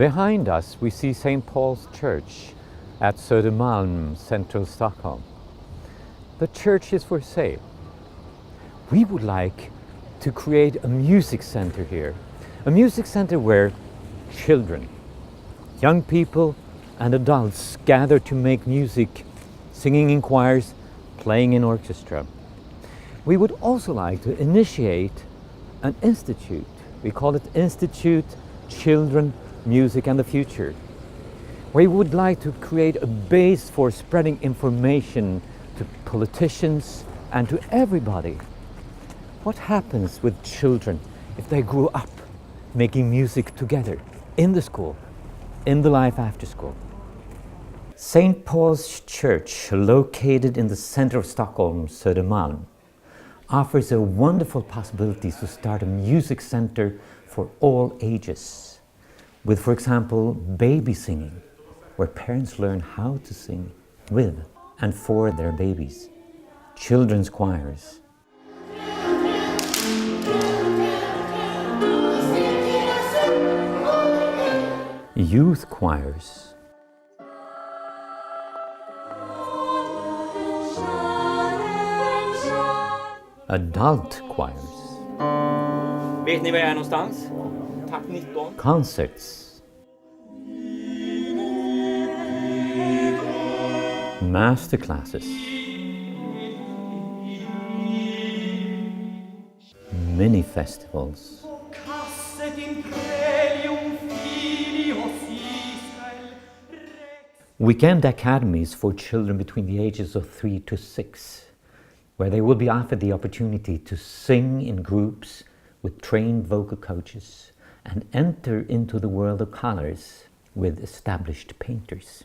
Behind us we see St. Paul's Church at Södermalm, central Stockholm. The church is for sale. We would like to create a music center here. A music center where children, young people and adults gather to make music, singing in choirs, playing in orchestra. We would also like to initiate an institute. We call it Institut, Children, Music and the Future. We would like to create a base for spreading information to politicians and to everybody. What happens with children if they grow up making music together in the school, in the life after school? St. Paul's Church, located in the center of Stockholm, Södermalm, offers a wonderful possibility to start a music center for all ages, with, for example, baby singing, where parents learn how to sing with and for their babies, children's choirs, youth choirs, adult choirs, Vet ni var jag är någonstans? Tack 19. concerts, masterclasses, mini festivals. Weekend academies for children between the ages of 3 to 6, where they will be offered the opportunity to sing in groups with trained vocal coaches and enter into the world of colors with established painters.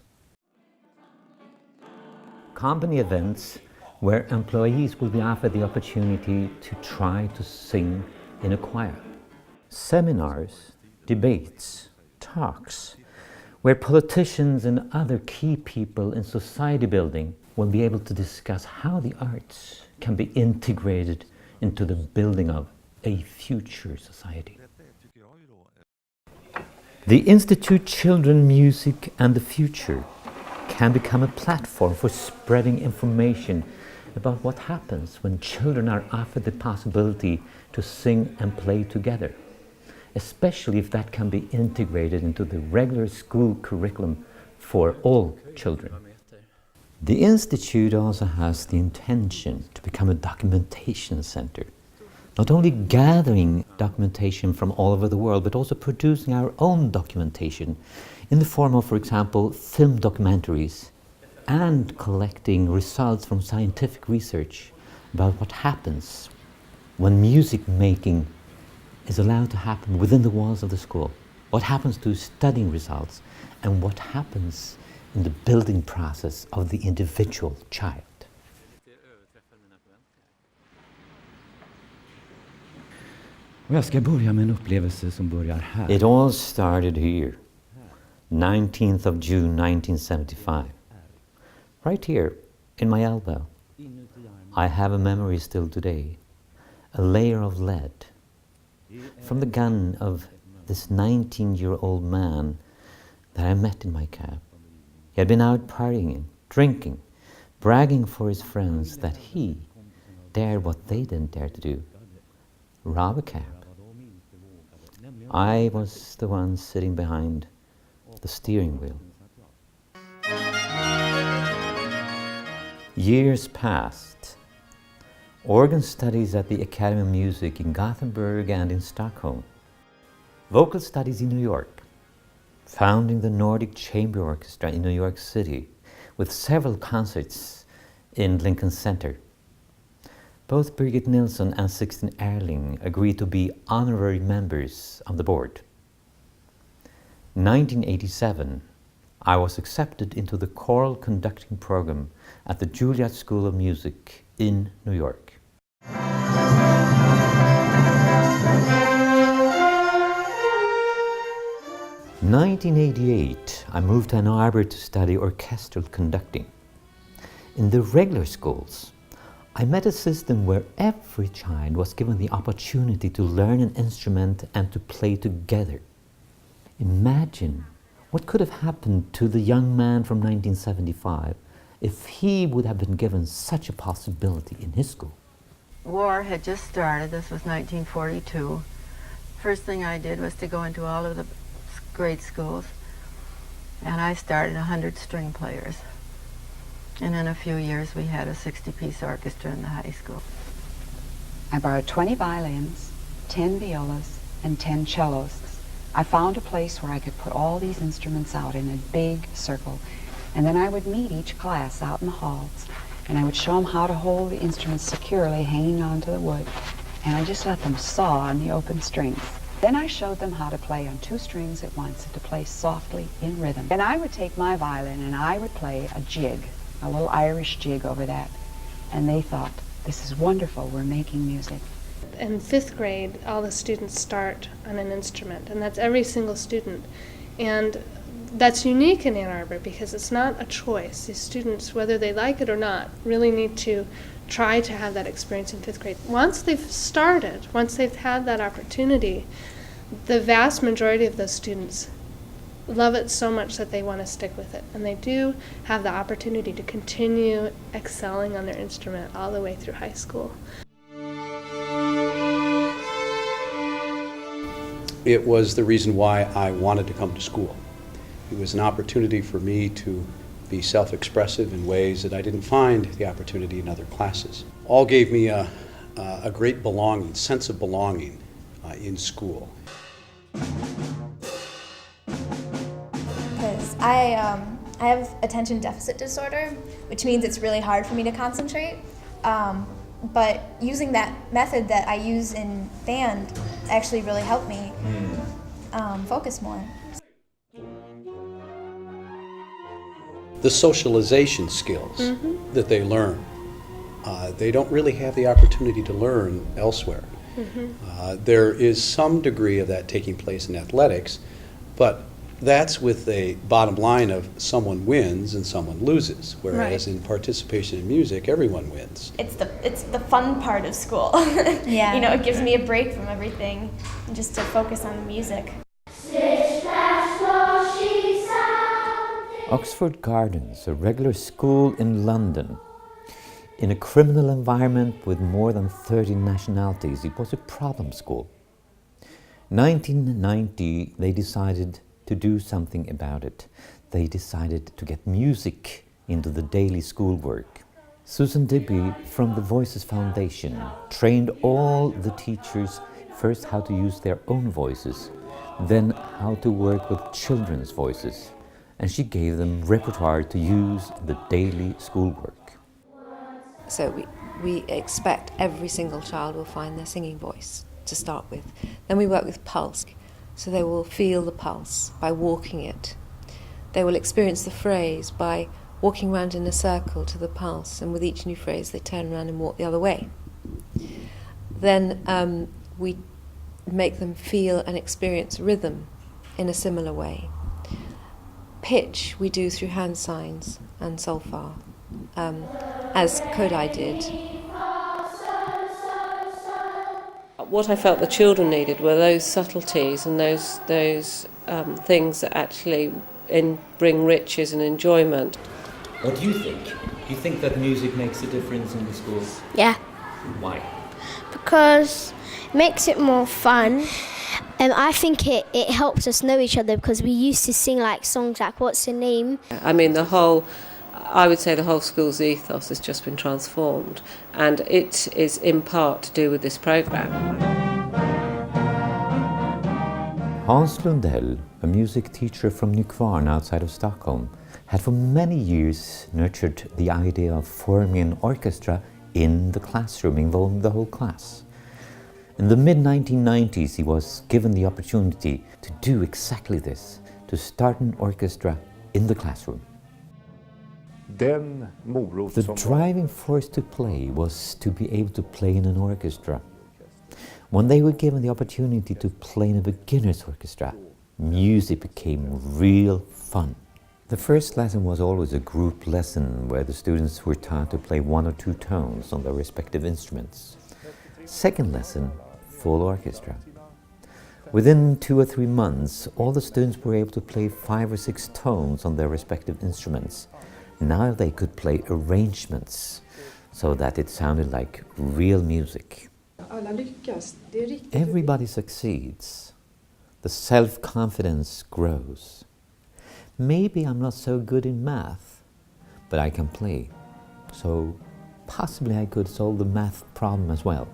Company events where employees will be offered the opportunity to try to sing in a choir. Seminars, debates, talks, where politicians and other key people in society building will be able to discuss how the arts can be integrated into the building of a future society. The Institute Children, Music and the Future can become a platform for spreading information about what happens when children are offered the possibility to sing and play together, especially if that can be integrated into the regular school curriculum for all children. The Institute also has the intention to become a documentation center, not only gathering documentation from all over the world, but also producing our own documentation in the form of, for example, film documentaries, and collecting results from scientific research about what happens when music making is allowed to happen within the walls of the school, what happens to studying results, and what happens in the building process of the individual child. Och jag ska börja med en upplevelse som börjar här. It all started here, 19th of June 1975. Right here, in my elbow. I have a memory still today, a layer of lead, from the gun of this 19-year-old man that I met in my cab. He had been out partying, drinking, bragging for his friends that he dared what they didn't dare to do, rob a cab. I was the one sitting behind the steering wheel. Years passed. Organ studies at the Academy of Music in Gothenburg and in Stockholm. Vocal studies in New York. Founding the Nordic Chamber Orchestra in New York City with several concerts in Lincoln Center. Both Birgit Nilsson and Sixten Ehrling agreed to be honorary members of the board. 1987, I was accepted into the choral conducting program at the Juilliard School of Music in New York. In 1988, I moved to Ann Arbor to study orchestral conducting. In the regular schools, I met a system where every child was given the opportunity to learn an instrument and to play together. Imagine what could have happened to the young man from 1975 if he would have been given such a possibility in his school. War had just started. This was 1942. First thing I did was to go into all of the grade schools, and I started 100 string players. And in a few years we had a 60-piece orchestra in the high school. I borrowed 20 violins, 10 violas, and 10 cellos. I found a place where I could put all these instruments out in a big circle, and then I would meet each class out in the halls, and I would show them how to hold the instruments securely hanging onto the wood, and I just let them saw on the open strings. Then I showed them how to play on 2 strings at once and to play softly in rhythm. Then I would take my violin and I would play a jig, a little Irish jig over that, and they thought, this is wonderful, we're making music. In 5th grade, all the students start on an instrument, and that's every single student. And that's unique in Ann Arbor because it's not a choice. These students, whether they like it or not, really need to try to have that experience in 5th grade. Once they've started, once they've had that opportunity, the vast majority of those students love it so much that they want to stick with it. And they do have the opportunity to continue excelling on their instrument all the way through high school. It was the reason why I wanted to come to school. It was an opportunity for me to be self-expressive in ways that I didn't find the opportunity in other classes. All gave me a great belonging, sense of belonging in school. Because I have attention deficit disorder, which means it's really hard for me to concentrate. But using that method that I use in band actually really helped me focus more. The socialization skills that they learn, they don't really have the opportunity to learn elsewhere. There is some degree of that taking place in athletics, but that's with a bottom line of someone wins and someone loses, whereas in participation in music, everyone wins. It's the fun part of school. Yeah. You know, it gives me a break from everything, just to focus on the music. Oxford Gardens, a regular school in London. In a criminal environment with more than 30 nationalities, it was a problem school. 1990, they decided to do something about it. They decided to get music into the daily schoolwork. Susan Dibby from the Voices Foundation trained all the teachers first how to use their own voices, then how to work with children's voices. And she gave them repertoire to use in the daily schoolwork. So we expect every single child will find their singing voice to start with. Then we work with pulse, so they will feel the pulse by walking it. They will experience the phrase by walking around in a circle to the pulse, and with each new phrase they turn around and walk the other way. Then we make them feel and experience rhythm in a similar way. Pitch we do through hand signs and solfa, as Kodai did. What I felt the children needed were those subtleties and those things that actually bring riches and enjoyment. What do you think? Do you think that music makes a difference in the schools? Yeah. Why? Because it makes it more fun. I think it helps us know each other because we used to sing like songs like What's Your Name? I mean, I would say the whole school's ethos has just been transformed, and it is in part to do with this programme. Hans Lundell, a music teacher from Nykvarn outside of Stockholm, had for many years nurtured the idea of forming an orchestra in the classroom, involving the whole class. In the mid-1990s, he was given the opportunity to do exactly this, to start an orchestra in the classroom. The driving force to play was to be able to play in an orchestra. When they were given the opportunity to play in a beginner's orchestra, music became real fun. The first lesson was always a group lesson where the students were taught to play 1 or 2 tones on their respective instruments. Second lesson, full orchestra. Within 2 or 3 months, all the students were able to play 5 or 6 tones on their respective instruments. Now they could play arrangements so that it sounded like real music. Everybody succeeds. The self-confidence grows. Maybe I'm not so good in math, but I can play. So possibly I could solve the math problem as well.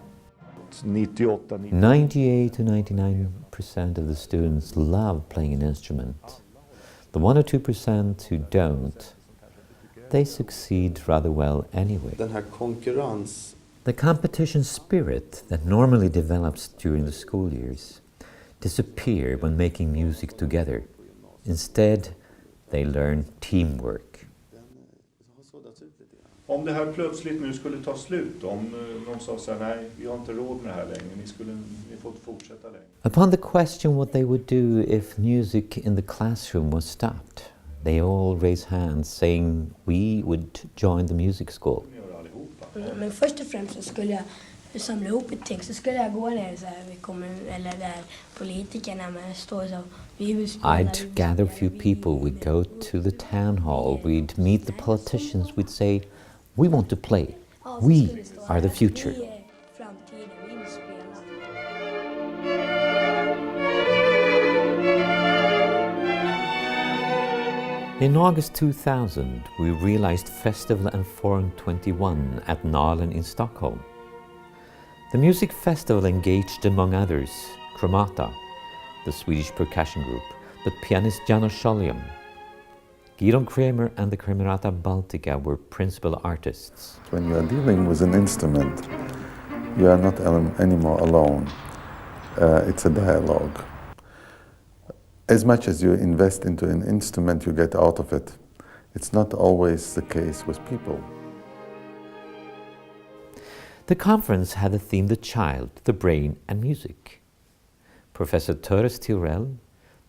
98 to 99% of the students love playing an instrument. The 1 or 2% who don't, they succeed rather well anyway. The competition spirit that normally develops during the school years disappear when making music together. Instead, they learn teamwork. Om det här plötsligt nu skulle ta slut, om de sa så här, nej, vi har inte råd med det här längre, ni får inte fortsätta längre. Upon the question what they would do if music in the classroom was stopped, they all raise hands saying we would join the music school. Men först och främst så skulle jag samla ihop ett text, så skulle jag gå ner så här, eller där politikerna med står så. I'd gather a few people, we'd go to the town hall, we'd meet the politicians, we'd say, we want to play, we are the future. In August 2000, we realized Festival and Forum 21 at Nalen in Stockholm. The music festival engaged, among others, Chromata, the Swedish percussion group, the pianist Janos Schollium. Gidon Kramer and the Kremerata Baltica were principal artists. When you are dealing with an instrument, you are not anymore alone. It's a dialogue. As much as you invest into an instrument, you get out of it. It's not always the case with people. The conference had the theme the child, the brain and music. Professor Töres Theorell,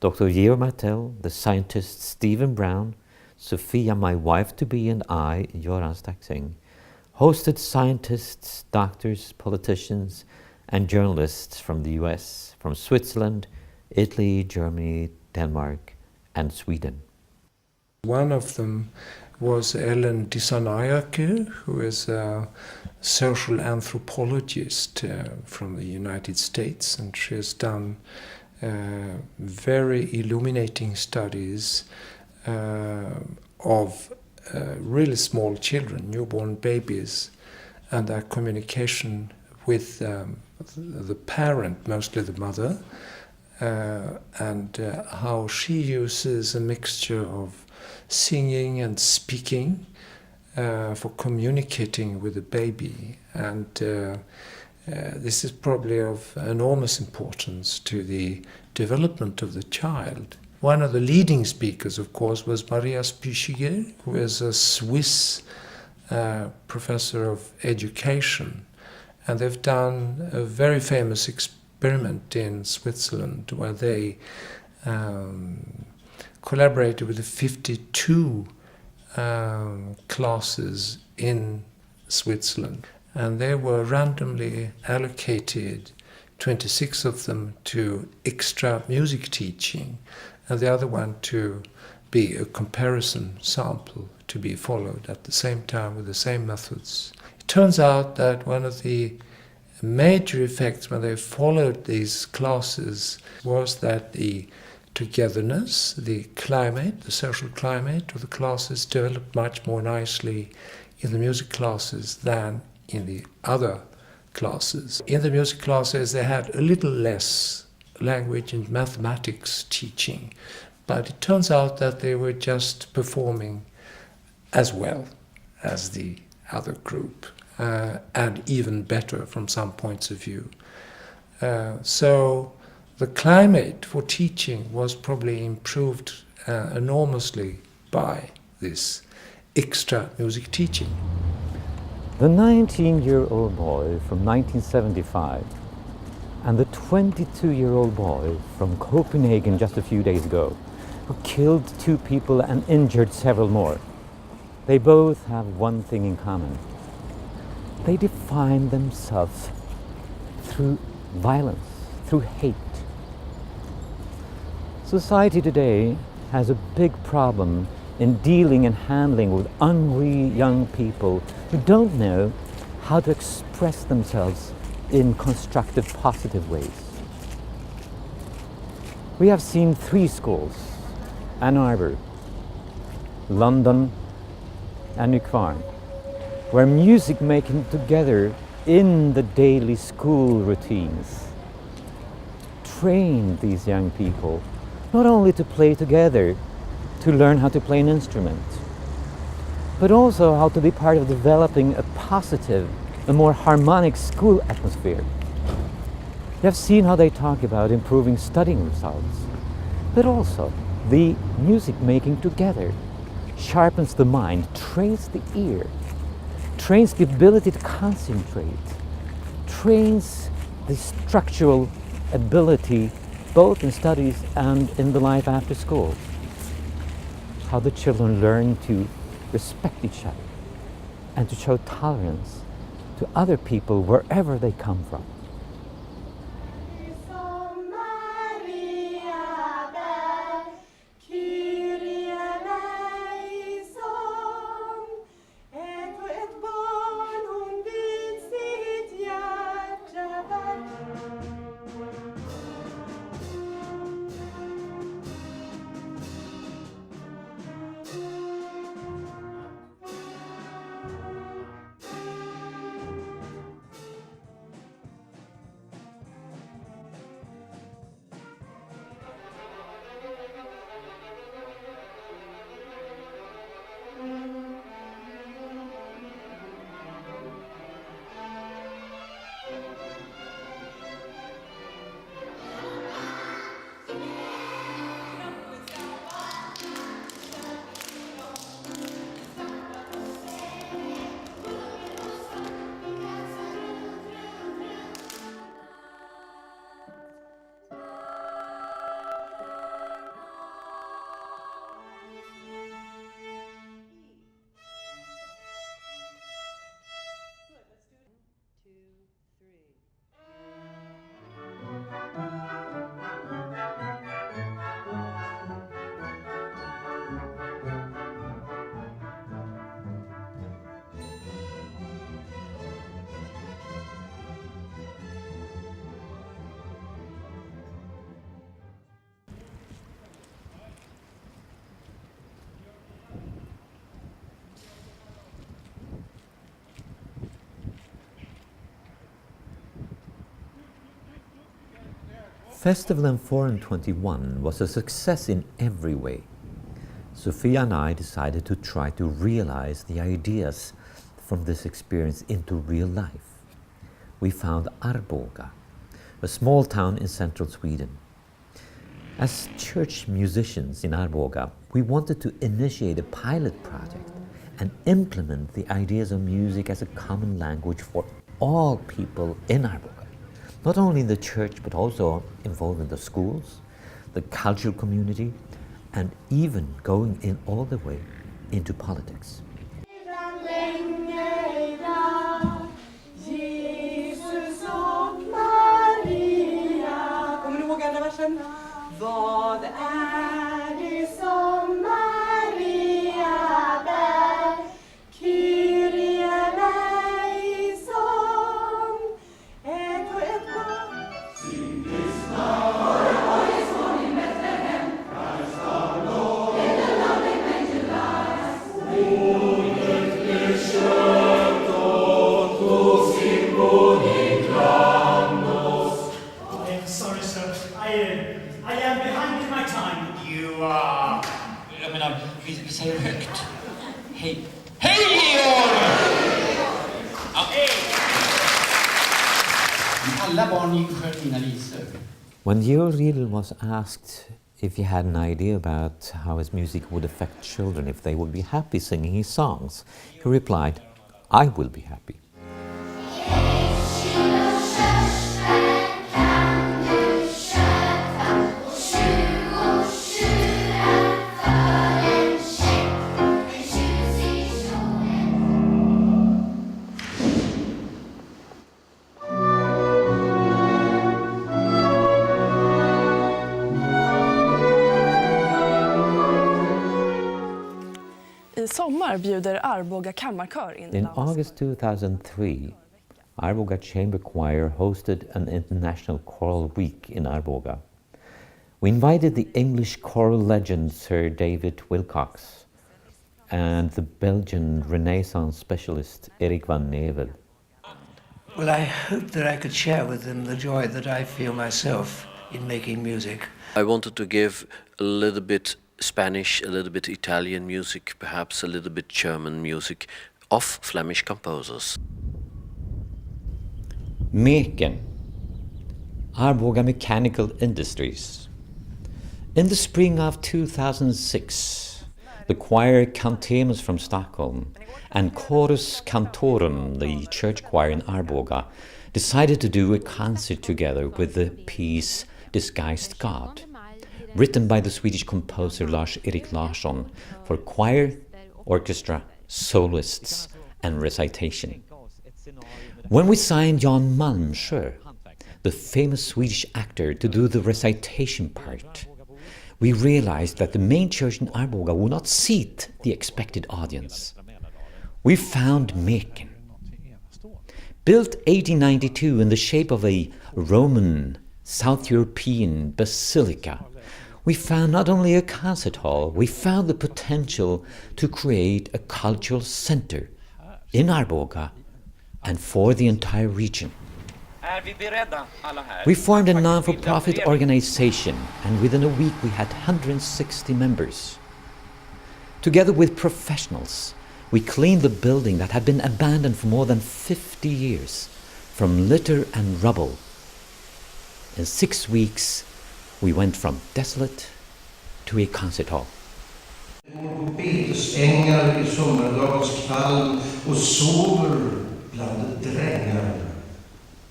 Dr. Georg Martell, the scientists Stephen Brown, Sophia, my wife-to-be, and I, Göran Staxing, hosted scientists, doctors, politicians, and journalists from the US, from Switzerland, Italy, Germany, Denmark, and Sweden. One of them was Ellen Dissanayake, who is a social anthropologist from the United States, and she has done very illuminating studies of really small children, newborn babies, and their communication with the parent, mostly the mother, and how she uses a mixture of singing and speaking for communicating with the baby. And this is probably of enormous importance to the development of the child. One of the leading speakers, of course, was Maria Spychiger, who is a Swiss professor of education. And they've done a very famous experiment in Switzerland where they collaborated with the 52 classes in Switzerland. And they were randomly allocated, 26 of them, to extra music teaching, and the other one to be a comparison sample to be followed at the same time with the same methods. It turns out that one of the major effects when they followed these classes was that the togetherness, the climate, the social climate of the classes developed much more nicely in the music classes than in the other classes. In the music classes they had a little less language and mathematics teaching, but it turns out that they were just performing as well as the other group, and even better from some points of view. So the climate for teaching was probably improved enormously by this extra music teaching. The 19-year-old boy from 1975 and the 22-year-old boy from Copenhagen just a few days ago, who killed 2 people and injured several more, they both have one thing in common. They define themselves through violence, through hate. Society today has a big problem in dealing and handling with hungry young people who don't know how to express themselves in constructive, positive ways. We have seen 3 schools, Ann Arbor, London and Nykvarn, where music making together in the daily school routines trained these young people not only to play together, to learn how to play an instrument, but also how to be part of developing a positive, a more harmonic school atmosphere. You have seen how they talk about improving studying results, but also the music making together sharpens the mind, trains the ear, trains the ability to concentrate, trains the structural ability both in studies and in the life after school. How the children learn to respect each other and to show tolerance to other people wherever they come from. Festival in Forum 21 was a success in every way. Sofia and I decided to try to realize the ideas from this experience into real life. We found Arboga, a small town in central Sweden. As church musicians in Arboga, we wanted to initiate a pilot project and implement the ideas of music as a common language for all people in Arboga. Not only in the church, but also involved in the schools, the cultural community, and even going in all the way into politics. Vad är det som Maria bär? Kyrie eleison, ett och ett barn. Sing this now, for a boy is born in Bethlehem. Christ our Lord, in the lovely manger lies. Ordet kött och hos sin boning bland oss. I'm sorry, sir. I am behind in my time. You are... Jag menar, vi säger högt. Hej. Hej Georg! Ja. Alla barn gick och sjöng mina visor. When Georg Riedel was asked if he had an idea about how his music would affect children, if they would be happy singing his songs, he replied, "I will be happy." sommar bjuder Arboga kammarkör in In August 2003, Arboga Chamber Choir hosted an international choral week in Arboga. We invited the English choral legend Sir David Wilcox and the Belgian Renaissance specialist Erik van Nevel. Well, I hope that I could share with them the joy that I feel myself in making music. I wanted to give a little bit Spanish, a little bit Italian music, perhaps a little bit German music of Flemish composers. Meken, Arboga Mechanical Industries. In the spring of 2006, the choir Cantemus from Stockholm and Chorus Cantorum, the church choir in Arboga, decided to do a concert together with the piece Disguised God, written by the Swedish composer Lars-Erik Larsson for choir, orchestra, soloists and recitation. When we signed Jan Malmsjö, the famous Swedish actor, to do the recitation part, we realized that the main church in Arboga would not seat the expected audience. We found Meken. Built 1892 in the shape of a Roman South European basilica, we found not only a concert hall, we found the potential to create a cultural center in Arboga and for the entire region. We formed a non-for-profit organization, and within a week we had 160 members. Together with professionals, we cleaned the building that had been abandoned for more than 50 years from litter and rubble. In 6 weeks, we went from desolate to a concert hall. Ängar i sommardagsfall och sover bland drängar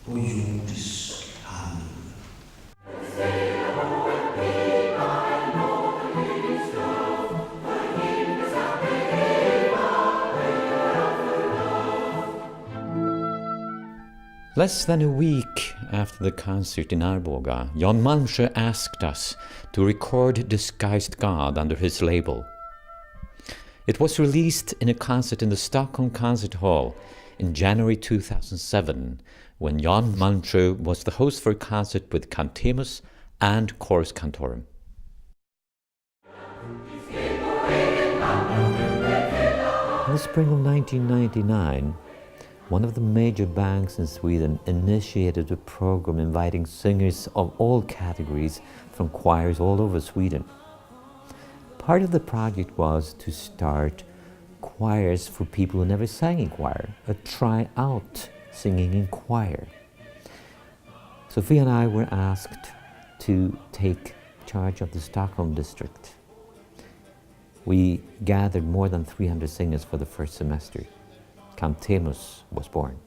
på jordisk halm. Less than a week after the concert in Arboga, Jan Malmsjö asked us to record Disguised God under his label. It was released in a concert in the Stockholm Concert Hall in January 2007, when Jan Malmsjö was the host for a concert with Cantemus and Chorus Cantorum. In the spring of 1999, one of the major banks in Sweden initiated a program inviting singers of all categories from choirs all over Sweden. Part of the project was to start choirs for people who never sang in choir, a try-out singing in choir. Sophie and I were asked to take charge of the Stockholm district. We gathered more than 300 singers for the first semester. Cantemus was born.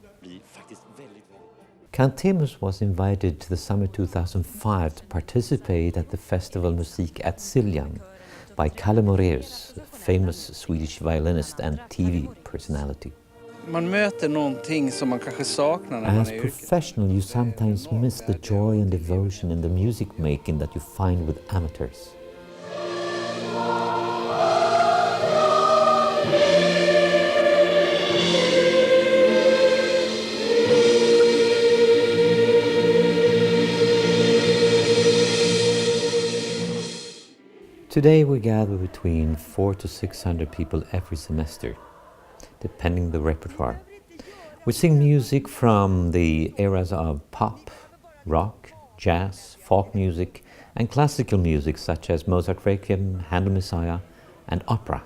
Cantemus was invited to the summer 2005 to participate at the festival Musik at Siljan by Kalle Moraeus, a famous Swedish violinist and TV personality. Man möter någonting som man kanske saknar när man As är professional, you sometimes miss the joy and devotion in the music making that you find with amateurs. Today we gather between 400 to 600 people every semester, depending the repertoire. We sing music from the eras of pop, rock, jazz, folk music, and classical music such as Mozart Requiem, Handel Messiah, and opera.